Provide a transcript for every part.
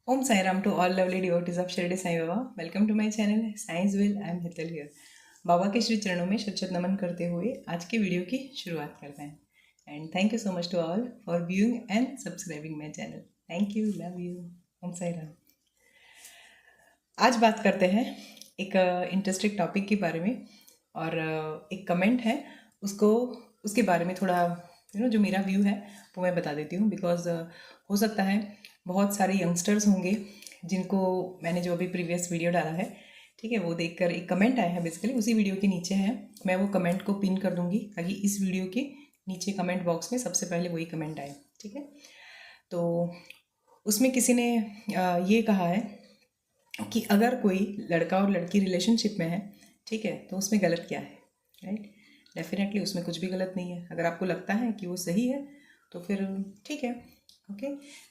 Om Sai Ram to all lovely devotees of Shirdi Sai Baba. Welcome to my channel Science Will. I am Hital here. बाबा के श्री चरणों में शत नमन करते हुए आज के वीडियो की शुरुआत करते हैं and thank you so much to all for viewing and subscribing my channel. Thank you, love you. Om Sai Ram. आज बात करते हैं एक इंटरेस्टिंग टॉपिक के बारे में और एक कमेंट है उसके बारे में थोड़ा जो मेरा व्यू है वो मैं बता देती हूँ. बिकॉज हो सकता है बहुत सारे यंगस्टर्स होंगे जिनको मैंने जो अभी प्रीवियस वीडियो डाला है, ठीक है, वो देखकर एक कमेंट आया है. बेसिकली उसी वीडियो के नीचे है. मैं वो कमेंट को पिन कर दूंगी ताकि इस वीडियो के नीचे कमेंट बॉक्स में सबसे पहले वही कमेंट आए. ठीक है, तो उसमें किसी ने ये कहा है कि अगर कोई लड़का और लड़की रिलेशनशिप में है, ठीक है, तो उसमें गलत क्या है. राइट, डेफिनेटली उसमें कुछ भी गलत नहीं है. अगर आपको लगता है कि वो सही है तो फिर ठीक है. ओके.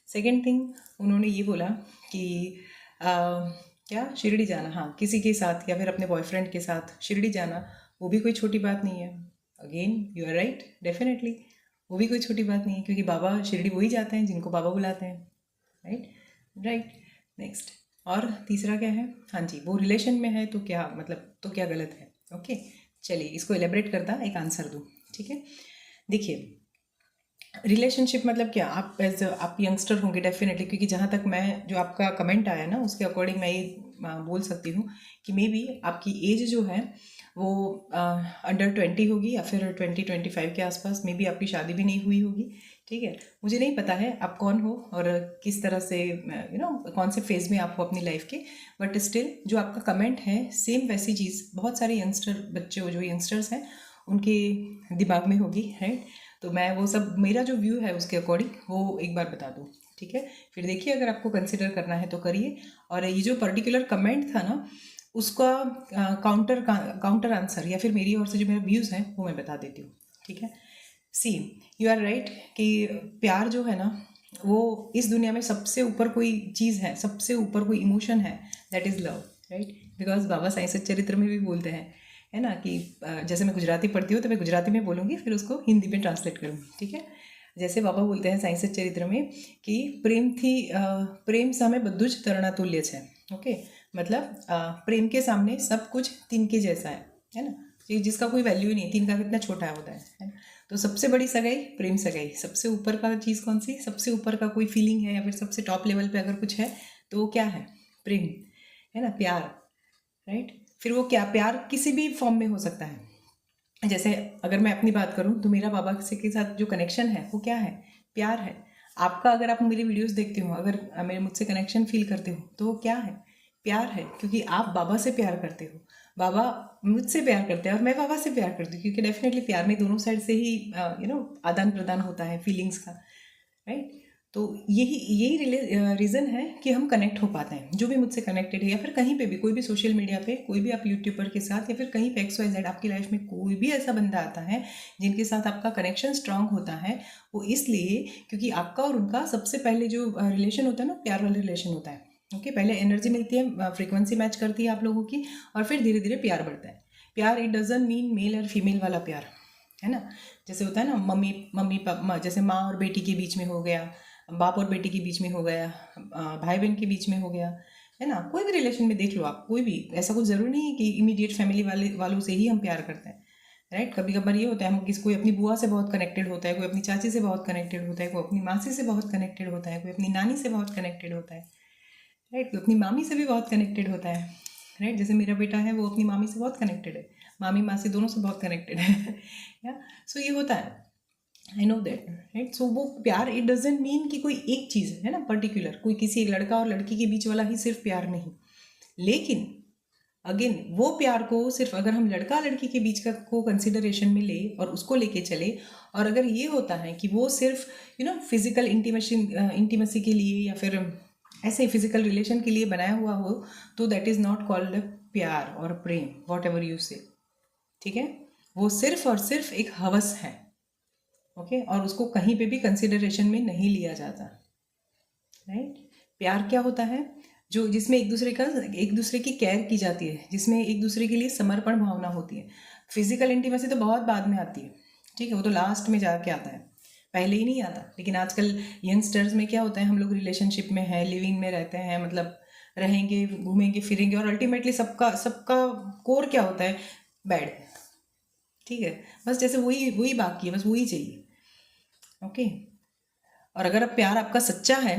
सेकेंड थिंग, उन्होंने ये बोला कि क्या शिरडी जाना, हाँ, किसी के साथ या फिर अपने बॉयफ्रेंड के साथ शिरडी जाना वो भी कोई छोटी बात नहीं है. Again you are right, definitely वो भी कोई छोटी बात नहीं है क्योंकि बाबा शिरडी वही जाते हैं जिनको बाबा बुलाते हैं. Right right. नेक्स्ट, और तीसरा क्या है, हाँ जी, वो रिलेशन में है तो क्या मतलब, तो क्या गलत है. ओके, चलिए इसको एलेबरेट करता एक आंसर दूँ. ठीक है, देखिए रिलेशनशिप मतलब क्या, आप यंगस्टर होंगे डेफिनेटली, क्योंकि जहाँ तक मैं जो आपका कमेंट आया ना उसके अकॉर्डिंग मैं ये बोल सकती हूँ कि मे बी आपकी एज जो है वो अंडर 20 होगी या फिर 20-25 के आसपास. मे बी आपकी शादी भी नहीं हुई होगी. ठीक है, मुझे नहीं पता है आप कौन हो और किस तरह से कौन से फेज़ में आप हो अपनी लाइफ के, बट स्टिल जो आपका कमेंट है सेम वैसी चीज़ बहुत सारे यंगस्टर बच्चे जो यंगस्टर्स हैं उनके दिमाग में होगी. राइट, तो मैं वो सब मेरा जो व्यू है उसके अकॉर्डिंग वो एक बार बता दूँ. ठीक है, फिर देखिए अगर आपको कंसिडर करना है तो करिए. और ये जो पर्टिकुलर कमेंट था ना उसका काउंटर आंसर या फिर मेरी ओर से जो मेरे व्यूज़ हैं वो मैं बता देती हूँ. ठीक है, सी, यू आर राइट कि प्यार जो है ना वो इस दुनिया में सबसे ऊपर कोई चीज़ है, सबसे ऊपर कोई इमोशन है, that is love. Right, because Baba Sai Satcharitra में भी बोलते हैं, है ना, कि जैसे मैं गुजराती पढ़ती हूँ तो मैं गुजराती में बोलूँगी फिर उसको हिंदी में ट्रांसलेट करूँगी. ठीक है, जैसे बाबा बोलते हैं साईं सच्चरित्र में कि प्रेम सामे बद्धुं ज तरणा तुल्य है. ओके, मतलब प्रेम के सामने सब कुछ तिनके जैसा है ना, कि जिसका कोई वैल्यू ही नहीं, तिनका कितना छोटा होता है. तो सबसे बड़ी सगाई प्रेम सगाई. सबसे ऊपर का चीज़ कौन सी, सबसे ऊपर का कोई फीलिंग है या फिर सबसे टॉप लेवल पे अगर कुछ है तो वो क्या है, प्रेम, है ना, प्यार. राइट, फिर वो क्या, प्यार किसी भी फॉर्म में हो सकता है. जैसे अगर मैं अपनी बात करूं तो मेरा बाबा से के साथ जो कनेक्शन है वो क्या है, प्यार है. आपका, अगर आप मेरी वीडियोस देखते हो, अगर मेरे मुझसे कनेक्शन फील करते हो तो वो क्या है, प्यार है. क्योंकि आप बाबा से प्यार करते हो, बाबा मुझसे प्यार करते हैं और मैं बाबा से प्यार करती हूँ, क्योंकि डेफिनेटली प्यार में दोनों साइड से ही आदान प्रदान होता है फीलिंग्स का. राइट, तो यही रीज़न है कि हम कनेक्ट हो पाते हैं. जो भी मुझसे कनेक्टेड है या फिर कहीं पे भी, कोई भी सोशल मीडिया पे, कोई भी आप यूट्यूबर के साथ या फिर कहीं पे XYZ आपकी लाइफ में कोई भी ऐसा बंदा आता है जिनके साथ आपका कनेक्शन स्ट्रांग होता है, वो इसलिए क्योंकि आपका और उनका सबसे पहले जो रिलेशन होता है ना, प्यार वाला रिलेशन होता है. ओके, पहले एनर्जी मिलती है, फ्रीक्वेंसी मैच करती है आप लोगों की, और फिर धीरे धीरे प्यार बढ़ता है. प्यार इट डजंट मीन मेल और फीमेल वाला प्यार, है ना. जैसे होता है ना मम्मी मम्मी पापा, जैसे माँ और बेटी के बीच में हो गया, बाप और बेटी के बीच में हो गया, भाई बहन के बीच में हो गया, है ना. कोई भी रिलेशन में देख लो आप, कोई भी, ऐसा कुछ ज़रूरी नहीं है कि इमीडिएट फैमिली वालों से ही हम प्यार करते हैं. राइट, कभी कभार ये होता है हम कोई अपनी बुआ से बहुत कनेक्टेड होता है, कोई अपनी चाची से बहुत कनेक्टेड होता है, कोई अपनी मासी से बहुत कनेक्टेड होता है, कोई अपनी नानी से बहुत कनेक्टेड होता है. राइट, कोई अपनी मामी से भी बहुत कनेक्टेड होता है. राइट, जैसे मेरा बेटा है वो अपनी मामी से बहुत कनेक्टेड है, मामी मासी दोनों से बहुत कनेक्टेड है. या सो ये होता है, आई नो दैट. राइट, सो वो प्यार इट डजेंट मीन कि कोई एक चीज़ है ना पर्टिकुलर, कोई किसी एक लड़का और लड़की के बीच वाला ही सिर्फ प्यार नहीं. लेकिन अगेन वो प्यार को सिर्फ अगर हम लड़का लड़की के बीच का को कंसिडरेशन में ले और उसको लेके चले, और अगर ये होता है कि वो सिर्फ फिजिकल इंटीमेसी के लिए या फिर ऐसे ही फिजिकल रिलेशन के लिए बनाया हुआ हो, तो दैट इज़ नॉट कॉल्ड प्यार और प्रेम, वॉट एवर यू से. ठीक है, वो सिर्फ और सिर्फ एक हवस है. ओके, और उसको कहीं पे भी कंसिडरेशन में नहीं लिया जाता. राइट, प्यार क्या होता है, जो जिसमें एक दूसरे की केयर की जाती है, जिसमें एक दूसरे के लिए समर्पण भावना होती है. फिजिकल इंटीमेसी तो बहुत बाद में आती है, ठीक है, वो तो लास्ट में जाके आता है. पहले ही नहीं आता। लेकिन आजकल यंगस्टर्स में क्या होता है, हम लोग रिलेशनशिप में हैं, लिविंग में रहते हैं, मतलब रहेंगे, घूमेंगे फिरेंगे, और अल्टीमेटली सबका सबका कोर क्या होता है, बैड। ठीक है, बस जैसे वही वही बाकी है, बस वही चाहिए। ओके। और अगर अब प्यार आपका सच्चा है,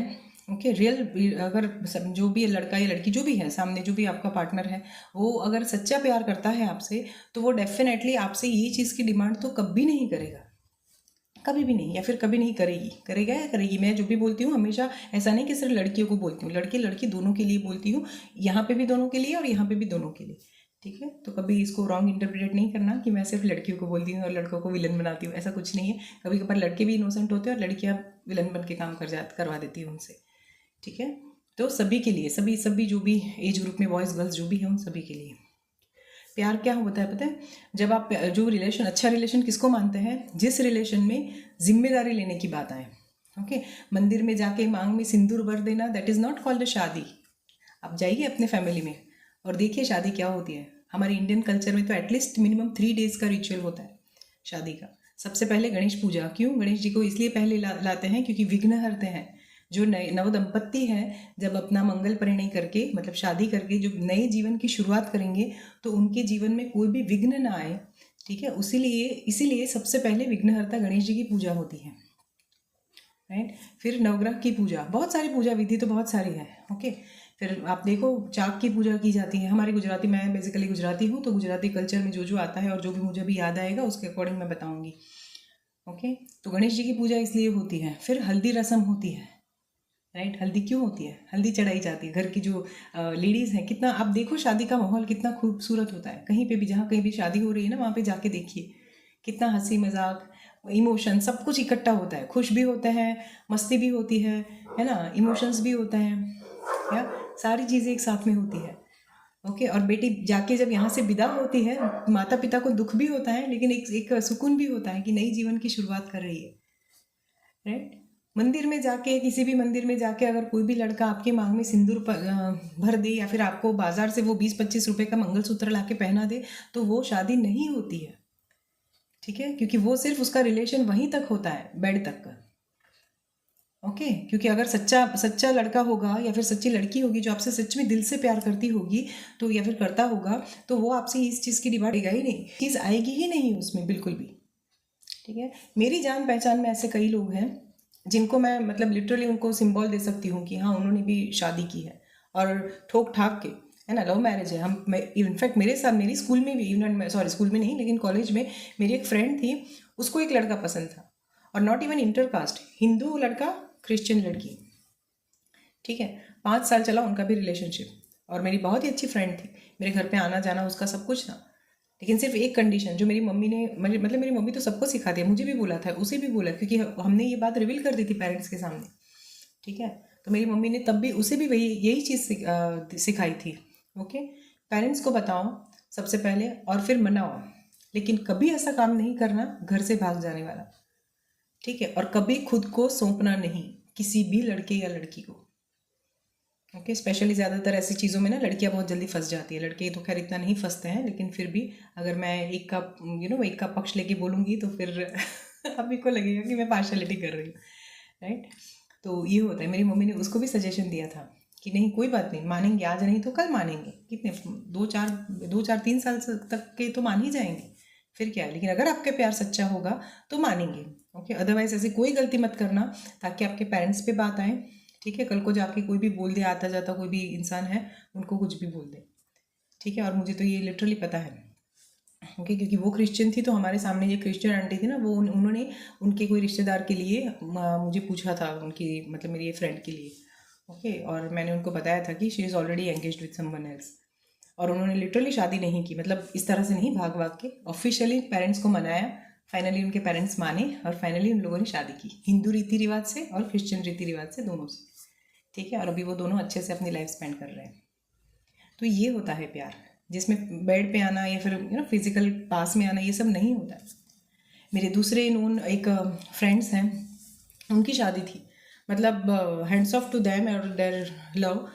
ओके, रियल, अगर जो भी लड़का या लड़की जो भी है सामने, जो भी आपका पार्टनर है, वो अगर सच्चा प्यार करता है आपसे, तो वो डेफिनेटली आपसे ये चीज़ की डिमांड तो कभी नहीं करेगा, कभी भी नहीं, या फिर कभी नहीं करेगी। करेगा या करेगी, मैं जो भी बोलती हूँ हमेशा ऐसा नहीं कि सिर्फ लड़कियों को बोलती हूँ, लड़के लड़की दोनों के लिए बोलती हूँ, यहाँ पे भी दोनों के लिए और यहाँ पे भी दोनों के लिए। ठीक है, तो कभी इसको रॉन्ग इंटरप्रेट नहीं करना कि मैं सिर्फ लड़कियों को बोलती हूँ और लड़कों को विलन बनाती हूँ, ऐसा कुछ नहीं है। कभी कभार लड़के भी इनोसेंट होते हैं और लड़कियाँ विलन बन के काम करवा देती हूँ उनसे। ठीक है, तो सभी के लिए, सभी सभी जो भी एज ग्रुप में बॉयज़ गर्ल्स जो भी हैं, उन सभी के लिए प्यार क्या होता है पता है? जब आप जो रिलेशन, अच्छा रिलेशन किसको मानते हैं, जिस रिलेशन में जिम्मेदारी लेने की बात आए। ओके, मंदिर में जाके मांग में सिंदूर भर देना, that is not called a शादी। आप जाइए अपने फैमिली में और देखिए शादी क्या होती है। हमारे इंडियन कल्चर में तो एटलीस्ट मिनिमम 3 डेज का रिचुअल होता है शादी का। सबसे पहले गणेश पूजा, क्यों गणेश जी को इसलिए पहले लाते हैं क्योंकि विघ्न हरते हैं। जो नए नव दंपत्ति हैं, जब अपना मंगल परिणय करके, मतलब शादी करके जो नए जीवन की शुरुआत करेंगे, तो उनके जीवन में कोई भी विघ्न ना आए। ठीक है, इसीलिए सबसे पहले विघ्नहर्ता गणेश जी की पूजा होती है, राइट। फिर नवग्रह की पूजा, बहुत सारी पूजा विधि तो बहुत सारी है। ओके, फिर आप देखो चाक की पूजा की जाती है हमारी गुजराती, मैं बेसिकली गुजराती हूँ, तो गुजराती कल्चर में जो जो आता है और जो भी मुझे भी याद आएगा उसके अकॉर्डिंग मैं बताऊँगी। ओके, तो गणेश जी की पूजा इसलिए होती है। फिर हल्दी रस्म होती है, राइट। हल्दी क्यों होती है, हल्दी चढ़ाई जाती है। घर की जो लेडीज़ हैं, कितना आप देखो शादी का माहौल कितना खूबसूरत होता है। कहीं पे भी, जहाँ कहीं भी शादी हो रही है ना, वहाँ पे जाके देखिए कितना हंसी मजाक, इमोशन, सब कुछ इकट्ठा होता है। खुश भी होते हैं, मस्ती भी होती है ना, इमोशंस भी होते हैं, या सारी चीज़ें एक साथ में होती है। ओके, और बेटी जाके जब यहाँ से विदा होती है, माता पिता को दुख भी होता है, लेकिन एक सुकून भी होता है कि नई जीवन की शुरुआत कर रही है, राइट। मंदिर में जाके, किसी भी मंदिर में जाके अगर कोई भी लड़का आपके मांग में सिंदूर भर दे, या फिर आपको बाजार से वो 20-25 रुपए का मंगलसूत्र लाके पहना दे, तो वो शादी नहीं होती है। ठीक है, क्योंकि वो सिर्फ उसका रिलेशन वहीं तक होता है, बेड तक का। ओके, क्योंकि अगर सच्चा सच्चा लड़का होगा या फिर सच्ची लड़की होगी जो आपसे सच में दिल से प्यार करती होगी, तो या फिर करता होगा, तो वो आपसे इस चीज़ की डिमांड आएगा ही नहीं, चीज़ आएगी ही नहीं उसमें बिल्कुल भी। ठीक है, मेरी जान पहचान में ऐसे कई लोग हैं जिनको मैं, मतलब लिटरली उनको सिंबल दे सकती हूँ कि हाँ उन्होंने भी शादी की है, और ठोक ठाक के, है ना, लव मैरिज है। हम, मैं इनफैक्ट मेरे साथ, मेरी स्कूल में भी, इवन सॉरी स्कूल में नहीं लेकिन कॉलेज में, मेरी एक फ्रेंड थी, उसको एक लड़का पसंद था, और not even inter caste, Hindu लड़का, क्रिश्चियन लड़की। ठीक है, 5 साल चला उनका भी रिलेशनशिप, और मेरी बहुत ही अच्छी फ्रेंड थी, मेरे घर पे आना जाना उसका सब कुछ था। लेकिन सिर्फ एक कंडीशन, जो मेरी मम्मी ने, मतलब मेरी मम्मी तो सबको सिखाती है, मुझे भी बोला था, उसे भी बोला, क्योंकि हमने ये बात रिवील कर दी थी पेरेंट्स के सामने। ठीक है, तो मेरी मम्मी ने तब भी उसे भी वही यही चीज़ सिखाई थी। ओके, पेरेंट्स को बताओ सबसे पहले और फिर मनाओ, लेकिन कभी ऐसा काम नहीं करना घर से भाग जाने वाला। ठीक है, और कभी खुद को सौंपना नहीं किसी भी लड़के या लड़की को। ओके, स्पेशली ज़्यादातर ऐसी चीज़ों में ना लड़कियां बहुत जल्दी फंस जाती है, लड़के तो खैर इतना नहीं फंसते हैं, लेकिन फिर भी अगर मैं एक का एक का पक्ष लेके बोलूँगी तो फिर अभी को लगेगा कि मैं पार्शलिटी कर रही हूँ, राइट। तो ये होता है, मेरी मम्मी ने उसको भी सजेशन दिया था कि नहीं कोई बात नहीं, मानेंगे, आज नहीं तो कल मानेंगे, कितने 2-4-3 साल तक के तो मान ही जाएंगे, फिर क्या है, लेकिन अगर आपका प्यार सच्चा होगा तो मानेंगे। ओके, अदरवाइज ऐसी कोई गलती मत करना ताकि आपके पेरेंट्स पे बात आए। ठीक है, कल को जाके कोई भी बोल दे, आता जाता कोई भी इंसान है, उनको कुछ भी बोल दे। ठीक है, और मुझे तो ये लिटरली पता है। ओके, क्योंकि वो क्रिश्चियन थी, तो हमारे सामने ये क्रिश्चियन आंटी थी ना, वो उन्होंने उनके कोई रिश्तेदार के लिए मुझे पूछा था, उनकी मतलब मेरी ये फ्रेंड के लिए। ओके, और मैंने उनको बताया था कि she is already engaged with someone else, और उन्होंने लिटरली शादी नहीं की, मतलब इस तरह से नहीं, भाग भाग के ऑफिशियली पेरेंट्स को मनाया, फाइनली उनके पेरेंट्स माने, और फाइनली उन लोगों ने शादी की, हिंदू रीति रिवाज से और क्रिश्चियन रीति रिवाज से, दोनों से। ठीक है, और अभी वो दोनों अच्छे से अपनी लाइफ स्पेंड कर रहे हैं। तो ये होता है प्यार, जिसमें बेड पे आना या फिर फिजिकल पास में आना, ये सब नहीं होता है। मेरे दूसरे नोन एक फ्रेंड्स हैं, उनकी शादी थी, मतलब हैंड्स ऑफ टू देम और देयर लव,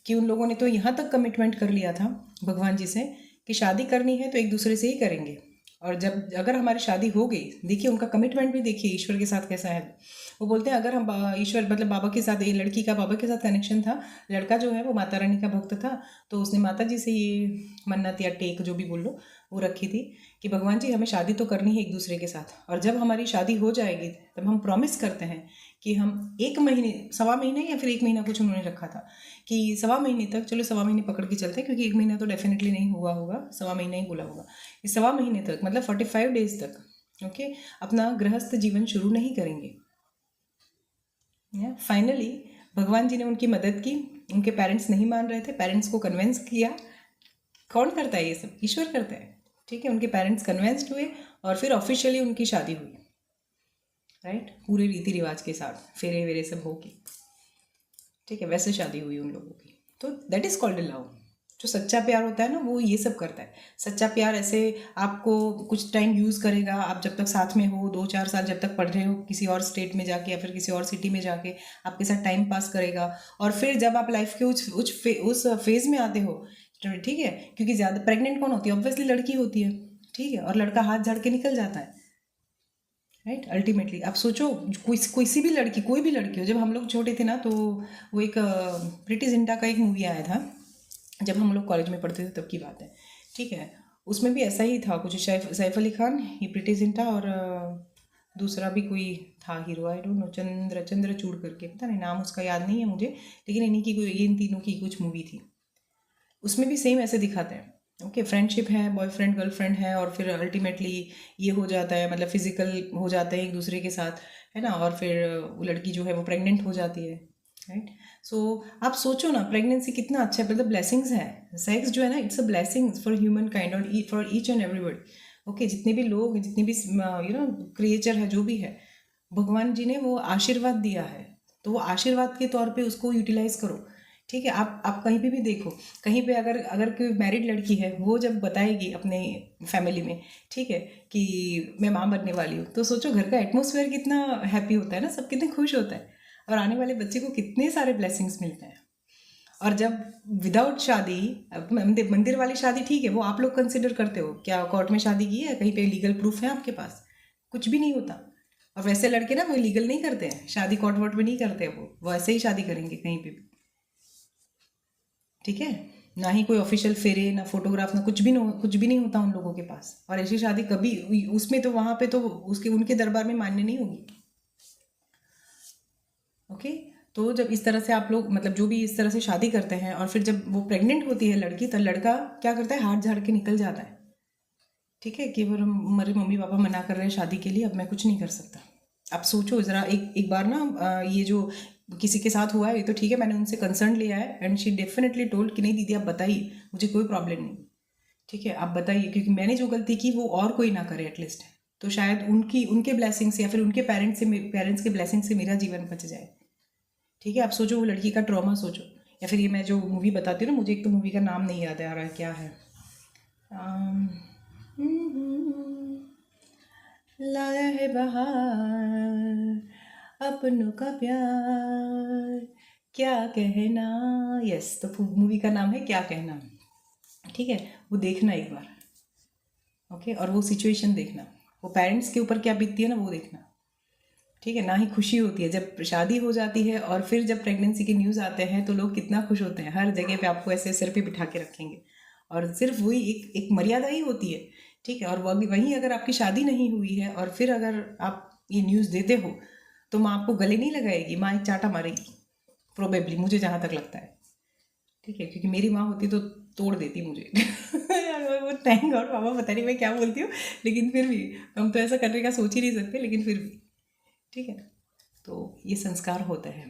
कि उन लोगों ने तो यहाँ तक कमिटमेंट कर लिया था भगवान जी से कि शादी करनी है तो एक दूसरे से ही करेंगे, और जब अगर हमारी शादी हो गई, देखिए उनका कमिटमेंट भी देखिए ईश्वर के साथ कैसा है। वो बोलते हैं अगर हम ईश्वर मतलब बाबा के साथ, ये लड़की का बाबा के साथ कनेक्शन था, लड़का जो है वो माता रानी का भक्त था, तो उसने माता जी से ये मन्नत या टेक जो भी बोल लो वो रखी थी कि भगवान जी हमें शादी तो करनी है एक दूसरे के साथ, और जब हमारी शादी हो जाएगी तब हम प्रॉमिस करते हैं कि हम 1 महीने, 1.25 महीने या फिर 1 महीना कुछ उन्होंने रखा था कि 1.25 महीने तक, चलो 1.25 महीने पकड़ के चलते हैं क्योंकि 1 महीना तो डेफिनेटली नहीं हुआ होगा, 1.25 महीना ही बोला होगा। इस 1.25 महीने तक मतलब 45 डेज तक ओके अपना गृहस्थ जीवन शुरू नहीं करेंगे। फाइनली भगवान जी ने उनकी मदद की, उनके पेरेंट्स नहीं मान रहे थे, पेरेंट्स को कन्विंस किया। कौन करता है ये सब? ईश्वर करता है, ठीक है। उनके पेरेंट्स कन्विंस्ड हुए और फिर ऑफिशियली उनकी शादी हुई, राइट, पूरे रीति रिवाज के साथ, फेरे वेरे सब होके, ठीक है, वैसे शादी हुई उन लोगों की। तो दैट इज़ कॉल्ड लव। जो सच्चा प्यार होता है ना वो ये सब करता है। सच्चा प्यार ऐसे आपको कुछ टाइम यूज़ करेगा, आप जब तक साथ में हो, 2-4 साल जब तक पढ़ रहे हो किसी और स्टेट में जाके या फिर किसी और सिटी में जाके आपके साथ टाइम पास करेगा, और फिर जब आप लाइफ के उस फेज में आते हो, ठीक है, क्योंकि ज़्यादा प्रेग्नेंट कौन होती है? ऑब्वियसली लड़की होती है, ठीक है, और लड़का हाथ झाड़ के निकल जाता है, राइट। अल्टीमेटली आप सोचो, कोई भी लड़की, कोई भी लड़की हो, जब हम लोग छोटे थे ना तो वो एक प्रीति जिंटा का एक मूवी आया था, जब हम लोग कॉलेज में पढ़ते थे तब की बात है, ठीक है। उसमें भी ऐसा ही था कुछ, सैफ अली खान, ये प्रीति जिंटा, और दूसरा भी कोई था hero, I don't know, Chandrachud करके, पता नहीं नाम उसका याद नहीं है मुझे, लेकिन इन्हीं की कोई, इन तीनों की कुछ मूवी थी। उसमें भी सेम ऐसे दिखाते हैं, ओके, फ्रेंडशिप है, बॉयफ्रेंड गर्लफ्रेंड है, और फिर अल्टीमेटली ये हो जाता है, मतलब फिजिकल हो जाते हैं एक दूसरे के साथ, है ना, और फिर वो लड़की जो है वो प्रेग्नेंट हो जाती है, राइट। सो आप सोचो ना, प्रेगनेंसी कितना अच्छा है, मतलब ब्लेसिंग्स है। सेक्स जो है ना, it's a blessings for human kind और for each and everybody, okay. जितने भी लोग, जितनी भी क्रिएचर है, जो भी है, भगवान जी ने वो आशीर्वाद दिया है, तो वो आशीर्वाद के तौर पे उसको यूटिलाइज करो, ठीक है। आप कहीं पे भी देखो, कहीं पे अगर अगर कोई मैरिड लड़की है, वो जब बताएगी अपने फैमिली में, ठीक है, कि मैं माँ बनने वाली हूँ, तो सोचो घर का एटमोसफेयर कितना हैप्पी होता है ना, सब कितने खुश होता है, और आने वाले बच्चे को कितने सारे ब्लेसिंग्स मिलते हैं। और जब विदाउट शादी, मंदिर वाली शादी ठीक है, वो आप लोग कंसिडर करते हो, क्या कोर्ट में शादी की है, कहीं पे लीगल प्रूफ है आपके पास? कुछ भी नहीं होता। और वैसे लड़के ना वो लीगल नहीं करते हैं शादी, कोर्ट वोर्ट में नहीं करते, वो ऐसे ही शादी करेंगे कहीं पे भी, ठीक है। ना ही कोई ऑफिशियल फेरे, ना फोटोग्राफ, ना कुछ भी नहीं होता उन लोगों के पास, और ऐसी शादी कभी उसमें तो वहाँ पे तो उसके उनके दरबार में मान्य नहीं होगी, ओके। तो जब इस तरह से आप लोग, मतलब जो भी इस तरह से शादी करते हैं, और फिर जब वो प्रेग्नेंट होती है लड़की, तो लड़का क्या करता है? हाथ झाड़ के निकल जाता है, ठीक है, कि वो हमारे मम्मी पापा मना कर रहे हैं शादी के लिए, अब मैं कुछ नहीं कर सकता। आप सोचो ज़रा, एक बार ना, ये जो किसी के साथ हुआ है ये तो ठीक है, मैंने उनसे कंसर्न लिया है, एंड शी डेफिनेटली टोल्ड कि नहीं दीदी आप बताइए, मुझे कोई प्रॉब्लम नहीं, ठीक है, आप बताइए, क्योंकि मैंने जो गलती की वो और कोई ना करे एटलीस्ट, तो शायद उनके ब्लेसिंग से या फिर उनके पेरेंट्स के ब्लेसिंग से मेरा जीवन बच जाए, ठीक है। आप सोचो वो लड़की का ट्रॉमा सोचो, या फिर ये मैं जो मूवी बताती हूँ ना, मुझे एक तो मूवी का नाम नहीं याद आ रहा है, क्या है, लाया है बहार अपनों का प्यार, क्या कहना, यस, तो मूवी का नाम है क्या कहना, ठीक है। वो देखना एक बार, ओके, और वो सिचुएशन देखना, वो पेरेंट्स के ऊपर क्या बीतती है ना, वो देखना, ठीक है। ना ही खुशी होती है जब शादी हो जाती है, और फिर जब प्रेगनेंसी के न्यूज़ आते हैं तो लोग कितना खुश होते हैं, हर जगह पे आपको ऐसे सिर पे बिठा के रखेंगे, और सिर्फ वही एक मर्यादा ही होती है, ठीक है। और वहीं अगर आपकी शादी नहीं हुई है और फिर अगर आप ये न्यूज़ देते हो, तो माँ आपको गले नहीं लगाएगी, माँ एक चाटा मारेगी प्रोबेबली, मुझे जहाँ तक लगता है, ठीक है, क्योंकि मेरी माँ होती तो तोड़ देती मुझे वो थैंक गॉड, पापा पता नहीं मैं क्या बोलती हूँ, लेकिन फिर भी हम तो ऐसा करने का सोच ही नहीं सकते, लेकिन फिर भी, ठीक है। तो ये संस्कार होता है,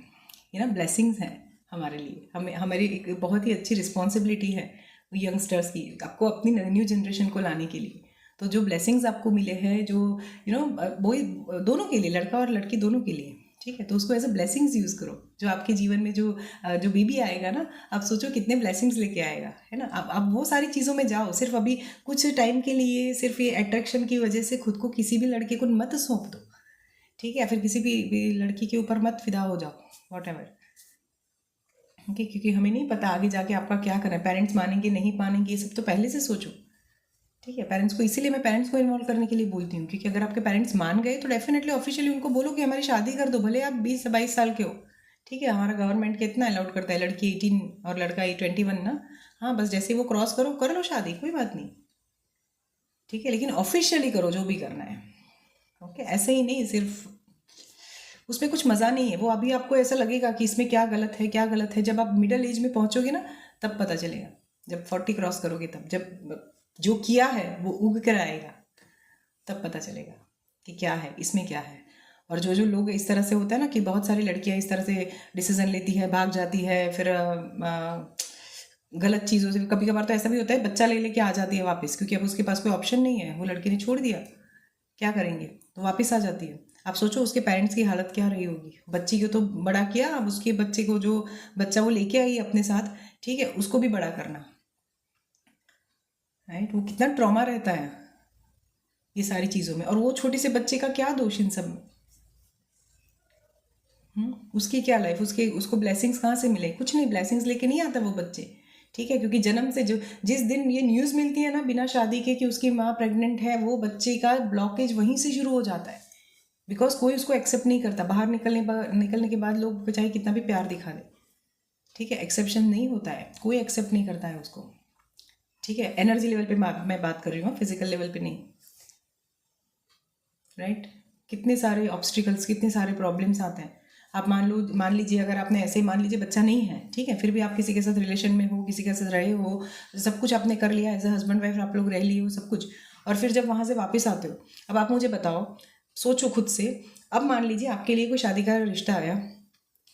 ये ना ब्लेसिंग्स हैं हमारे लिए, हमें, हमारी एक बहुत ही अच्छी रिस्पॉन्सिबिलिटी है यंगस्टर्स की, आपको अपनी न्यू जनरेशन को लाने के लिए। तो जो ब्लेसिंग्स आपको मिले हैं, जो वही दोनों के लिए, लड़का और लड़की दोनों के लिए, ठीक है, तो उसको एज अ ब्लेसिंग्स यूज़ करो। जो आपके जीवन में जो बेबी आएगा ना, आप सोचो कितने ब्लेसिंग्स लेके आएगा, है ना। अब वो सारी चीज़ों में जाओ, सिर्फ अभी कुछ टाइम के लिए सिर्फ ये अट्रैक्शन की वजह से खुद को किसी भी लड़के को मत सौंप दो, ठीक है, या फिर किसी भी लड़की के ऊपर मत फिदा हो जाओ, वॉट एवर, ओके, क्योंकि हमें नहीं पता आगे जाके आपका क्या करना है, पेरेंट्स मानेंगे नहीं मानेंगे, ये सब तो पहले से सोचो, ठीक है। पेरेंट्स को, इसीलिए मैं पेरेंट्स को इन्वॉल्व करने के लिए बोलती हूँ, क्योंकि अगर आपके पेरेंट्स मान गए तो डेफिनेटली ऑफिशियली उनको बोलो कि हमारी शादी कर दो, भले आप 20-22 साल के हो। ठीक है, हमारा गवर्नमेंट कितना अलाउड करता है, लड़की 18 और लड़का 21 ना। हाँ, बस जैसे ही वो क्रॉस करो, कर लो शादी, कोई बात नहीं। ठीक है, लेकिन ऑफिशियली करो जो भी करना है। ओके, ऐसे ही नहीं, सिर्फ उसमें कुछ मज़ा नहीं है। वो अभी आपको ऐसा लगेगा कि इसमें क्या गलत है, क्या गलत है। जब आप मिडिल एज में पहुंचोगे ना, तब पता चलेगा। जब 40 क्रॉस करोगे, तब जब जो किया है वो उग कर आएगा, तब पता चलेगा कि क्या है, इसमें क्या है। और जो जो लोग इस तरह से होता है ना, कि बहुत सारी लड़कियां इस तरह से डिसीजन लेती है, भाग जाती है, फिर गलत चीज़ों से, कभी कभार तो ऐसा भी होता है बच्चा ले लेके आ जाती है वापस, क्योंकि अब उसके पास कोई ऑप्शन नहीं है, वो लड़की ने छोड़ दिया, क्या करेंगे, तो वापस आ जाती है। आप सोचो उसके पेरेंट्स की हालत क्या रही होगी। बच्ची को तो बड़ा किया, अब उसके बच्चे को, जो बच्चा वो लेके आई अपने साथ, ठीक है, उसको भी बड़ा करना, राइट। वो कितना ट्रॉमा रहता है ये सारी चीज़ों में, और वो छोटे से बच्चे का क्या दोष इन सब में। उसकी क्या लाइफ, उसको ब्लेसिंग्स कहाँ से मिले? कुछ नहीं, ब्लेसिंग्स लेके नहीं आता वो बच्चे। ठीक है, क्योंकि जन्म से जो, जिस दिन ये न्यूज़ मिलती है ना बिना शादी के कि उसकी माँ प्रेग्नेंट है, वो बच्चे का ब्लॉकेज वहीं से शुरू हो जाता है। बिकॉज कोई उसको एक्सेप्ट नहीं करता। बाहर निकलने के बाद लोग चाहे कितना भी प्यार दिखा दे, ठीक है, एक्सेप्शन नहीं होता है, कोई एक्सेप्ट नहीं करता है उसको। ठीक है, एनर्जी लेवल पे मैं बात कर रही हूँ, फिजिकल लेवल पे नहीं, राइट। कितने सारे ऑब्स्टिकल्स, कितने सारे प्रॉब्लम्स आते हैं। आप मान लीजिए, अगर आपने ऐसे ही मान लीजिए बच्चा नहीं है, ठीक है, फिर भी आप किसी के साथ रिलेशन में हो, किसी के साथ रहे हो, सब कुछ आपने कर लिया, एज ए हस्बैंड वाइफ आप लोग रह लिए हो, सब कुछ, और फिर जब वहाँ से वापस आते हो, अब आप मुझे बताओ, सोचो खुद से। अब मान लीजिए आपके लिए कोई शादी का रिश्ता आया,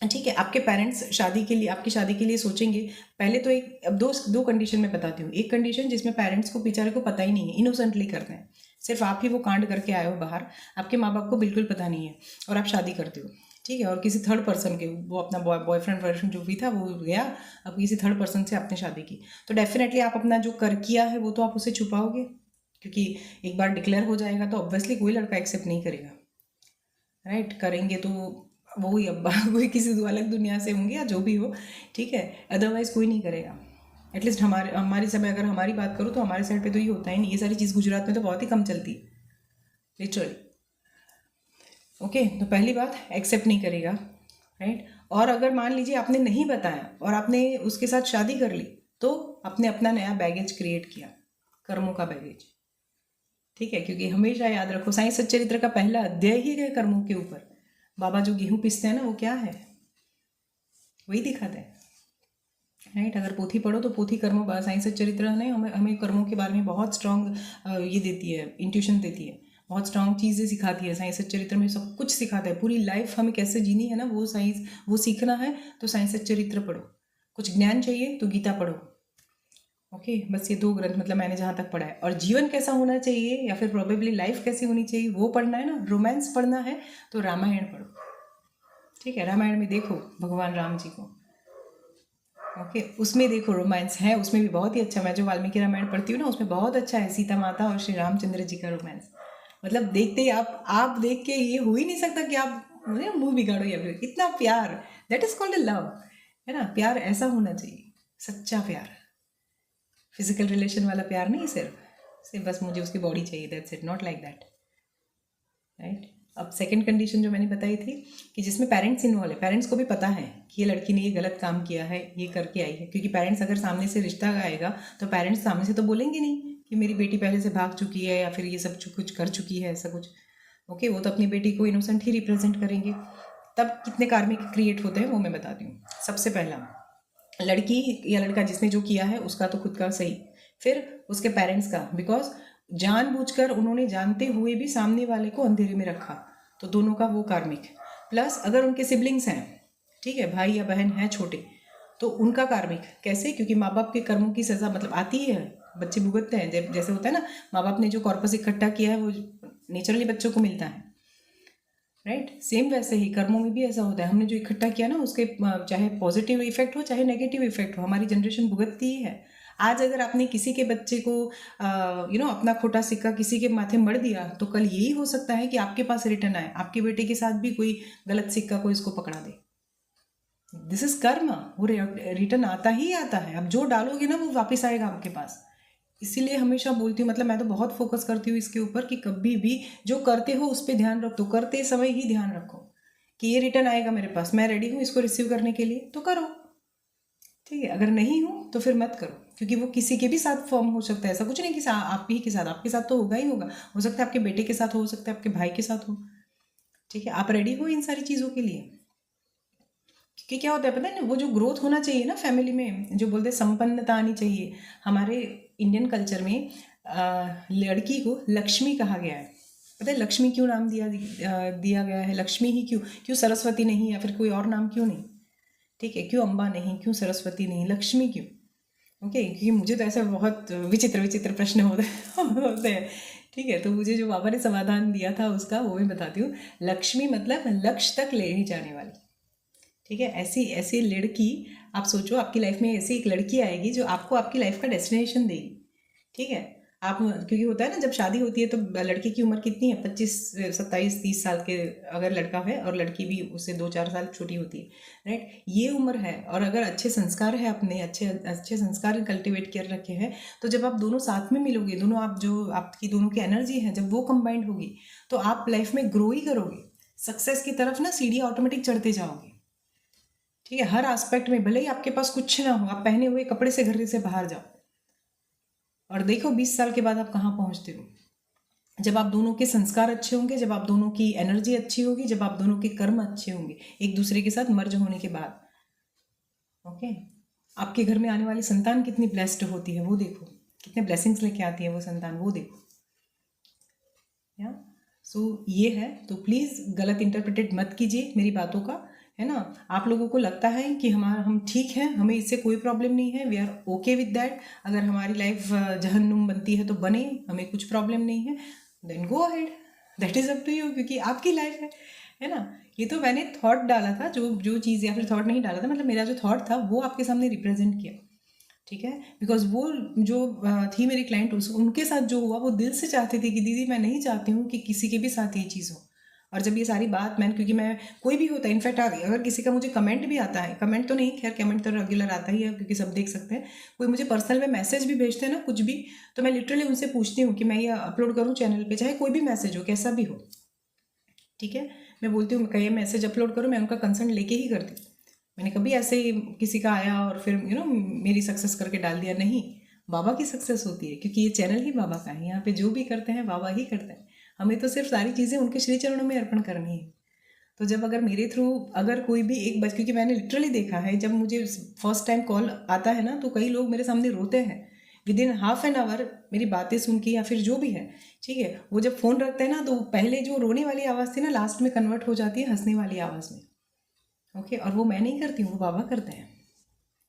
ठीक है, आपके पेरेंट्स शादी के लिए, आपकी शादी के लिए सोचेंगे पहले तो। अब दो कंडीशन में बताती हूँ। एक कंडीशन जिसमें पेरेंट्स को बेचारे को पता ही नहीं है, इनोसेंटली करते हैं, सिर्फ आप ही वो कांड करके आए हो बाहर, आपके माँ बाप को बिल्कुल पता नहीं है, और आप शादी करते हो, ठीक है, और किसी थर्ड पर्सन के, वो अपना बॉयफ्रेंड वर्सन जो भी था वो गया, अब किसी थर्ड पर्सन से आपने शादी की, तो डेफिनेटली आप अपना जो कर किया है वो तो आप उसे छुपाओगे, क्योंकि एक बार डिक्लेयर हो जाएगा तो ऑब्वियसली कोई लड़का एक्सेप्ट नहीं करेगा, राइट। करेंगे तो वही अब्बा कोई किसी अलग दुनिया से होंगे या जो भी हो, ठीक है, अदरवाइज कोई नहीं करेगा। एटलीस्ट हमारी समय, अगर हमारी बात करूँ तो हमारे साइड पे तो ये होता ही नहीं। ये सारी चीज़ गुजरात में तो बहुत ही कम चलती है, लिटरली। ओके, तो पहली बात, एक्सेप्ट नहीं करेगा, राइट। और अगर मान लीजिए आपने नहीं बताया और आपने उसके साथ शादी कर ली, तो आपने अपना नया बैगेज क्रिएट किया, कर्मों का बैगेज, ठीक है। क्योंकि हमेशा याद रखो, साईं सच्चरित्र का पहला अध्याय ही है कर्मों के ऊपर। बाबा जो गेहूं पीसते हैं ना, वो क्या है, वही दिखाते हैं, राइट। अगर पोथी पढ़ो तो पोथी कर्मों, साईं सच्चरित्र ने हमें कर्मों के बारे में बहुत स्ट्रांग ये देती है, इंट्यूशन देती है, बहुत स्ट्रांग चीज़ें सिखाती है। साईं सच्चरित्र में सब कुछ सिखाता है, पूरी लाइफ हमें कैसे जीनी है ना, वो सीखना है तो साईं सच्चरित्र पढ़ो। कुछ ज्ञान चाहिए तो गीता पढ़ो। ओके, बस ये दो ग्रंथ, मतलब मैंने जहाँ तक पढ़ा है। और जीवन कैसा होना चाहिए, या फिर प्रोबेबली लाइफ कैसी होनी चाहिए, वो पढ़ना है ना। रोमांस पढ़ना है तो रामायण पढ़ो, ठीक है। रामायण में देखो भगवान राम जी को, ओके, उसमें देखो रोमांस है, उसमें भी बहुत ही अच्छा। मैं जो वाल्मीकि रामायण पढ़ती हूँ ना, उसमें बहुत अच्छा है, सीता माता और श्री रामचंद्र जी का रोमांस। मतलब देखते ही आप देख के ये हो ही नहीं सकता कि आप मुंह बिगाड़ो, या फिर इतना प्यार, that is called a love, है ना। प्यार ऐसा होना चाहिए, सच्चा प्यार, फिजिकल रिलेशन वाला प्यार नहीं, सिर्फ बस मुझे उसकी बॉडी चाहिए, that's it, not like that, right. अब सेकंड कंडीशन जो मैंने बताई थी, कि जिसमें पेरेंट्स इन्वॉल्व है, पेरेंट्स को भी पता है कि ये लड़की ने ये गलत काम किया है, ये करके आई है। क्योंकि पेरेंट्स अगर सामने से रिश्ता आएगा तो पेरेंट्स सामने से तो बोलेंगे नहीं कि मेरी बेटी पहले से भाग चुकी है या फिर ये सब कुछ कर चुकी है, ऐसा कुछ। ओके, वो तो अपनी बेटी को इनोसेंट ही रिप्रेजेंट करेंगे। तब कितने कार्मिक क्रिएट होते हैं वो मैं बताती हूँ। सबसे पहला, लड़की या लड़का जिसने जो किया है उसका तो खुद का सही, फिर उसके पेरेंट्स का, बिकॉज जानबूझकर उन्होंने जानते हुए भी सामने वाले को अंधेरे में रखा, तो दोनों का वो कार्मिक। प्लस अगर उनके सिबलिंग्स हैं, ठीक है, भाई या बहन है छोटे, तो उनका कार्मिक कैसे, क्योंकि माँ बाप के कर्मों की सज़ा मतलब आती है, बच्चे भुगतते हैं। जैसे होता है ना, माँ बाप ने जो कॉर्पस इकट्ठा किया है वो नेचुरली बच्चों को मिलता है, राइट। सेम वैसे ही कर्मों में भी ऐसा होता है, हमने जो इकट्ठा किया ना, उसके चाहे पॉजिटिव इफेक्ट हो चाहे नेगेटिव इफेक्ट हो, हमारी जनरेशन भुगतती ही है। आज अगर आपने किसी के बच्चे को अपना खोटा सिक्का किसी के माथे मढ़ दिया, तो कल यही हो सकता है कि आपके पास रिटर्न आए, आपके बेटे के साथ भी कोई गलत सिक्का को इसको पकड़ा दे। दिस इज कर्म, वो रिटर्न आता ही आता है। अब जो डालोगे ना वो वापस आएगा आपके पास, इसीलिए हमेशा बोलती हूँ, मतलब मैं तो बहुत फोकस करती हूँ इसके ऊपर कि कभी भी जो करते हो उस पर ध्यान रखो, करते समय ही ध्यान रखो कि ये रिटर्न आएगा मेरे पास, मैं रेडी हूँ इसको रिसीव करने के लिए, तो करो। ठीक है, अगर नहीं हो तो फिर मत करो, क्योंकि वो किसी के भी साथ फॉर्म हो सकता है, ऐसा कुछ नहीं कि आप ही के साथ, आपके साथ तो होगा ही होगा, हो सकता है आपके बेटे के साथ हो सकता है आपके भाई के साथ हो। ठीक है, आप रेडी हो इन सारी चीज़ों के लिए। क्योंकि क्या होता है पता है ना, वो जो ग्रोथ होना चाहिए ना फैमिली में, जो बोलते हैं संपन्नता आनी चाहिए, हमारे इंडियन कल्चर में लड़की को लक्ष्मी कहा गया है। पता है लक्ष्मी क्यों नाम दिया गया है? लक्ष्मी ही क्यों? क्यों सरस्वती नहीं, या फिर कोई और नाम क्यों नहीं? ठीक है, क्यों अम्बा नहीं, क्यों सरस्वती नहीं, लक्ष्मी क्यों? ओके, क्योंकि मुझे तो ऐसे बहुत विचित्र विचित्र प्रश्न होते हैं। ठीक है, तो मुझे जो बाबा ने समाधान दिया था उसका वो मैं बताती हूँ। लक्ष्मी मतलब लक्ष्य तक ले ही जाने वाली। ठीक है, ऐसी ऐसी लड़की, आप सोचो आपकी लाइफ में ऐसी एक लड़की आएगी जो आपको आपकी लाइफ का डेस्टिनेशन देगी। ठीक है, आप, क्योंकि होता है ना जब शादी होती है तो लड़की की उम्र कितनी है, 25 27 30 साल के अगर लड़का है, और लड़की भी उससे 2 4 साल छोटी होती है, राइट? ये उम्र है, और अगर अच्छे संस्कार है, अपने अच्छे अच्छे संस्कार कल्टिवेट कर रखे हैं, तो जब आप दोनों साथ में मिलोगे, दोनों आप जो आपकी दोनों की एनर्जी है जब वो कंबाइंड होगी, तो आप लाइफ में ग्रो ही करोगे, सक्सेस की तरफ ना सीढ़ी ऑटोमेटिक चढ़ते जाओगे। ठीक है, हर एस्पेक्ट में, भले ही आपके पास कुछ ना हो, आप पहने हुए कपड़े से घर से बाहर जाओ और देखो 20 साल के बाद आप कहाँ पहुँचते हो। जब आप दोनों के संस्कार अच्छे होंगे, जब आप दोनों की एनर्जी अच्छी होगी, जब आप दोनों के कर्म अच्छे होंगे एक दूसरे के साथ मर्ज होने के बाद। ओके, आपके घर में आने वाली संतान कितनी ब्लेस्ड होती है वो देखो, कितने ब्लेसिंग्स लेके आती है वो संतान, वो देखो। या सो ये है, तो प्लीज़ गलत इंटरप्रेटेड मत कीजिए मेरी बातों का, है ना? आप लोगों को लगता है कि हम ठीक हैं, हमें इससे कोई प्रॉब्लम नहीं है, we are okay with that. अगर हमारी लाइफ जहन्नुम बनती है तो बने, हमें कुछ प्रॉब्लम नहीं है, then go ahead, that is up to you, क्योंकि आपकी लाइफ है ना? ये तो मैंने थॉट डाला था, जो जो चीज़, या फिर थॉट नहीं डाला था, मतलब मेरा जो थॉट था वो आपके सामने रिप्रेजेंट किया। ठीक है, बिकॉज वो जो थी मेरी क्लाइंट, उनके साथ जो हुआ वो दिल से चाहते थे कि दीदी मैं नहीं चाहती हूँ कि किसी के भी साथ ये चीज़ हो। और जब ये सारी बात मैं, क्योंकि मैं, कोई भी होता है, इनफैक्ट अगर किसी का मुझे कमेंट भी आता है, कमेंट तो नहीं, खैर कमेंट तो रेगुलर आता ही है क्योंकि सब देख सकते हैं, कोई मुझे पर्सनल में मैसेज भी भेजते हैं ना कुछ भी, तो मैं लिटरली उनसे पूछती हूँ कि मैं ये अपलोड करूँ चैनल पे, चाहे कोई भी मैसेज हो, कैसा भी हो। ठीक है, मैं बोलती हूँ कहीं मैसेज अपलोड करो, मैं उनका कंसर्न लेके ही करती हूँ। मैंने कभी ऐसे ही किसी का आया और फिर मेरी सक्सेस करके डाल दिया, नहीं। बाबा की सक्सेस होती है, क्योंकि ये चैनल ही बाबा का है, यहाँ पे जो भी करते हैं बाबा ही करते हैं, हमें तो सिर्फ सारी चीज़ें उनके श्री चरणों में अर्पण करनी है। तो जब अगर मेरे थ्रू अगर कोई भी एक बच, क्योंकि मैंने लिटरली देखा है जब मुझे फर्स्ट टाइम कॉल आता है ना, तो कई लोग मेरे सामने रोते हैं with in half an hour मेरी बातें सुन के, या फिर जो भी है। ठीक है, वो जब फ़ोन रखते हैं ना, तो पहले जो रोने वाली आवाज़ थी ना, लास्ट में कन्वर्ट हो जाती है हंसने वाली आवाज़ में। ओके, और वो मैं नहीं करती हूँ, वो बाबा करते हैं।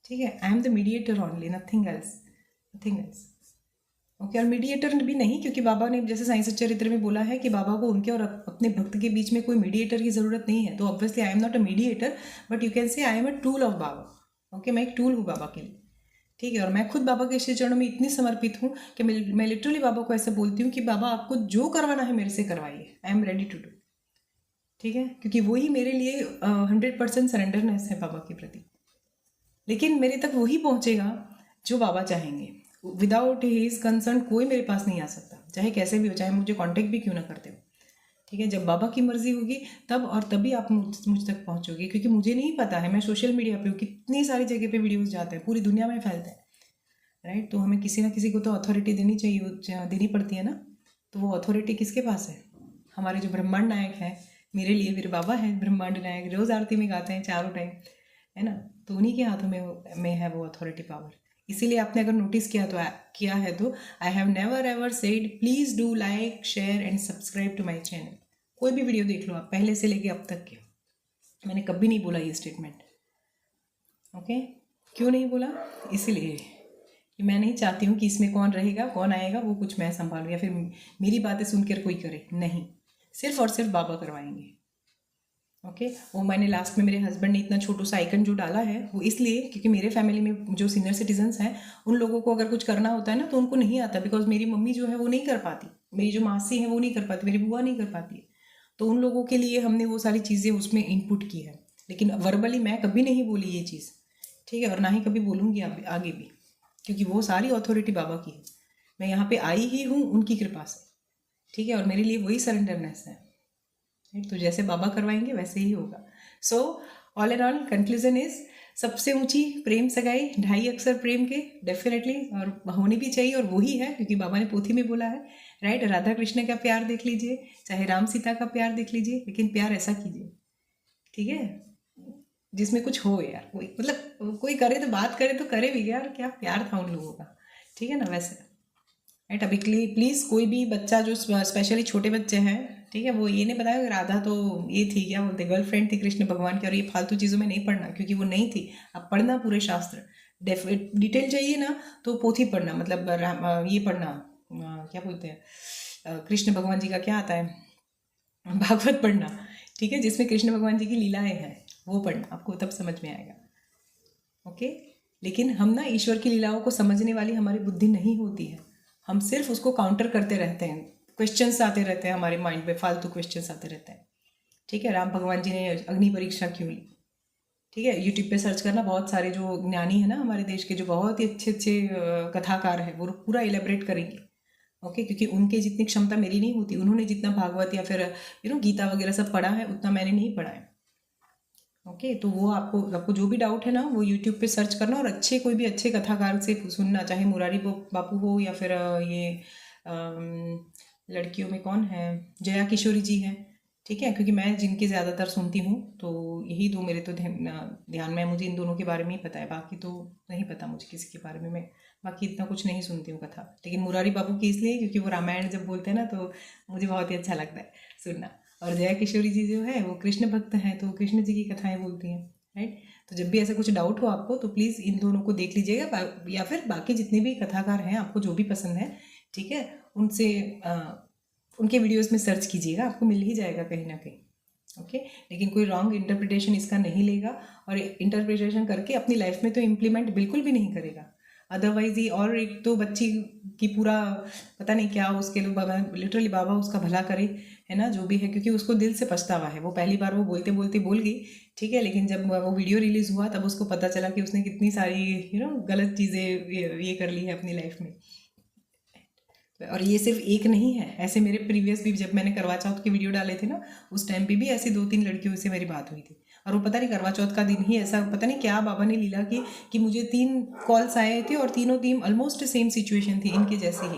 ठीक है, I am the mediator only, nothing else, nothing else. Okay, और मीडिएटर भी नहीं, क्योंकि बाबा ने जैसे साईं सच्चरित्र में बोला है कि बाबा को उनके और अपने भक्त के बीच में कोई मीडिएटर की ज़रूरत नहीं है, तो obviously I am not a mediator, but you can say I am a tool of Baba. Okay, मैं एक टूल हूँ बाबा के लिए। ठीक है, और मैं खुद बाबा के श्री चरणों में इतनी समर्पित हूँ कि मैं लिटरली बाबा को ऐसे बोलती हूँ कि बाबा आपको जो करवाना है मेरे से करवाइए, I am ready to do. ठीक है, क्योंकि वही मेरे लिए 100% सरेंडरनेस है बाबा के प्रति। लेकिन मेरे तक वही पहुँचेगा जो बाबा चाहेंगे, विदाउट हिज कंसर्न कोई मेरे पास नहीं आ सकता, चाहे कैसे भी हो, चाहे मुझे कांटेक्ट भी क्यों ना करते हो। ठीक है, जब बाबा की मर्जी होगी तब और तभी आप मुझ तक पहुँचोगे, क्योंकि मुझे नहीं पता है, मैं सोशल मीडिया पे हूँ, कितनी सारी जगह पे वीडियोस जाते हैं, पूरी दुनिया में फैलते हैं, राइट? तो हमें किसी ना किसी को तो अथॉरिटी देनी चाहिए, देनी पड़ती है ना। तो वो अथॉरिटी किसके पास है? हमारे जो ब्रह्मांड नायक हैं, मेरे लिए मेरे बाबा हैं ब्रह्मांड नायक, रोज़ आरती में गाते हैं चारों टाइम, है ना? तो उन्हीं के हाथों में है वो अथॉरिटी पावर। इसीलिए आपने अगर नोटिस किया है तो I have never ever said please do like share and subscribe to my channel. कोई भी वीडियो देख लो आप, पहले से लेके अब तक के, मैंने कभी नहीं बोला ये स्टेटमेंट। ओके, क्यों नहीं बोला? इसीलिए कि मैं नहीं चाहती हूँ कि इसमें कौन रहेगा कौन आएगा वो कुछ मैं संभालूँ, या फिर मेरी बातें सुनकर कोई करे, नहीं, सिर्फ और सिर्फ बाबा करवाएंगे। ओके, वो मैंने लास्ट में मेरे हस्बैंड ने इतना छोटू सा आइकन जो डाला है वो इसलिए क्योंकि मेरे फैमिली में जो सीनियर सिटीजन्स हैं उन लोगों को अगर कुछ करना होता है ना तो उनको नहीं आता, बिकॉज मेरी मम्मी जो है वो नहीं कर पाती, मेरी जो मासी है वो नहीं कर पाती, मेरी बुआ नहीं कर पाती है, तो उन लोगों के लिए हमने वो सारी चीज़ें उसमें इनपुट की है। लेकिन वर्बली मैं कभी नहीं बोली ये चीज़, ठीक है, और ना ही कभी बोलूँगी आगे भी, क्योंकि वो सारी अथॉरिटी बाबा की है। मैं यहाँ पे आई ही हूँ उनकी कृपा से, ठीक है, और मेरे लिए वही सरेंडरनेस है, राइट। तो जैसे बाबा करवाएंगे वैसे ही होगा। So all and all conclusion is, सबसे ऊंची प्रेम सगाई 2.5 अक्षर प्रेम के, डेफिनेटली, और होनी भी चाहिए, और वही है क्योंकि बाबा ने पोथी में बोला है, राइट। राधा कृष्ण का प्यार देख लीजिए, चाहे राम सीता का प्यार देख लीजिए, लेकिन प्यार ऐसा कीजिए, ठीक है, जिसमें कुछ हो यार, कोई मतलब कोई करे तो बात करे तो करे भी यार, क्या प्यार था उन लोगों का, ठीक है ना, वैसे, राइट। अभी प्लीज़ कोई भी बच्चा जो स्पेशली छोटे बच्चे हैं, ठीक है, वो ये नहीं बताया कि राधा तो ये थी, क्या बोलते, गर्लफ्रेंड थी कृष्ण भगवान की, और ये फालतू चीज़ों में नहीं पढ़ना, क्योंकि वो नहीं थी। अब पढ़ना पूरे शास्त्र, डिटेल चाहिए ना तो पोथी पढ़ना, मतलब ये पढ़ना, क्या बोलते हैं, कृष्ण भगवान जी का क्या आता है, भागवत पढ़ना, ठीक है, जिसमें कृष्ण भगवान जी की लीलाएं हैं, वो पढ़ना, आपको तब समझ में आएगा, ओके। लेकिन हम ना ईश्वर की लीलाओं को समझने वाली हमारी बुद्धि नहीं होती है, हम सिर्फ उसको काउंटर करते रहते हैं, क्वेश्चंस आते रहते हैं हमारे माइंड में, फालतू क्वेश्चंस आते रहते हैं, ठीक है। राम भगवान जी ने अग्नि परीक्षा क्यों ली, ठीक है, यूट्यूब पे सर्च करना, बहुत सारे जो ज्ञानी है ना हमारे देश के, जो बहुत ही अच्छे अच्छे कथाकार हैं, वो पूरा इलेबरेट करेंगे, ओके, क्योंकि उनके जितनी क्षमता मेरी नहीं होती, उन्होंने जितना भागवत या फिर गीता वगैरह सब पढ़ा है, उतना मैंने नहीं पढ़ा है, ओके। तो वो आपको जो भी डाउट है ना, वो यूट्यूब पे सर्च करना, और अच्छे कोई भी अच्छे कथाकार से सुनना, चाहे मुरारी बापू हो या फिर ये लड़कियों में कौन है, जया किशोरी जी हैं, ठीक है, क्योंकि मैं जिनके ज़्यादातर सुनती हूँ, तो यही दो मेरे तो ध्यान में, मुझे इन दोनों के बारे में ही पता है, बाकी तो नहीं पता मुझे किसी के बारे में, मैं बाकी इतना कुछ नहीं सुनती हूँ कथा, लेकिन मुरारी बाबू की इसलिए क्योंकि वो रामायण जब बोलते हैं ना तो मुझे बहुत ही अच्छा लगता है सुनना, और जया किशोरी जी जो है वो कृष्ण भक्त हैं, तो कृष्ण जी की कथाएं बोलती हैं, राइट। तो जब भी ऐसा कुछ डाउट हो आपको, तो प्लीज़ इन दोनों को देख लीजिएगा, या फिर बाकी जितने भी कथाकार हैं, आपको जो भी पसंद है, ठीक है, उनसे उनके वीडियोस में सर्च कीजिएगा, आपको मिल ही जाएगा कहीं ना कहीं, ओके। लेकिन कोई रॉन्ग इंटरप्रिटेशन इसका नहीं लेगा, और इंटरप्रिटेशन करके अपनी लाइफ में तो इम्प्लीमेंट बिल्कुल भी नहीं करेगा, अदरवाइज ही। और एक तो बच्ची की पूरा पता नहीं क्या उसके लोग, बाबा लिटरली बाबा उसका भला करे, है ना, जो भी है, क्योंकि उसको दिल से पछतावा है, वो पहली बार वो बोलते बोलते बोल गई, ठीक है, लेकिन जब वो वीडियो रिलीज़ हुआ तब उसको पता चला कि उसने कितनी सारी गलत चीज़ें ये कर ली है अपनी लाइफ में। और ये सिर्फ एक नहीं है, ऐसे मेरे प्रीवियस भी जब मैंने करवा चौथ की वीडियो डाले थे ना, उस टाइम पे भी ऐसी 2-3 लड़कियों से मेरी बात हुई थी, और वो पता नहीं करवा चौथ का दिन ही ऐसा, पता नहीं क्या बाबा ने लीला की कि मुझे 3 कॉल्स आए थे, और तीनों टीम ऑलमोस्ट सेम सिचुएशन थी, इनके जैसी ही,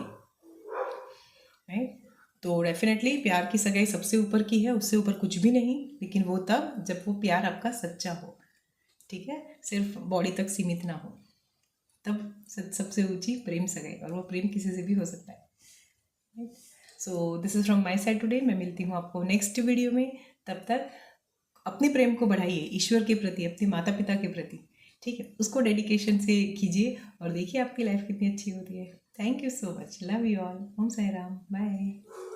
राइट। तो डेफिनेटली प्यार की सगाई सबसे ऊपर की है, उससे ऊपर कुछ भी नहीं, लेकिन वो तब जब वो प्यार आपका सच्चा हो, ठीक है, सिर्फ बॉडी तक सीमित ना हो, तब सबसे ऊंची प्रेम सगाई, और वो प्रेम किसी से भी हो सकता है। So this is from my side today. मैं मिलती हूँ आपको नेक्स्ट वीडियो में, तब तक अपने प्रेम को बढ़ाइए ईश्वर के प्रति, अपने माता पिता के प्रति, ठीक है, उसको डेडिकेशन से कीजिए, और देखिए आपकी लाइफ कितनी अच्छी होती है। Thank you so much, love you all, Om Sai Ram, bye.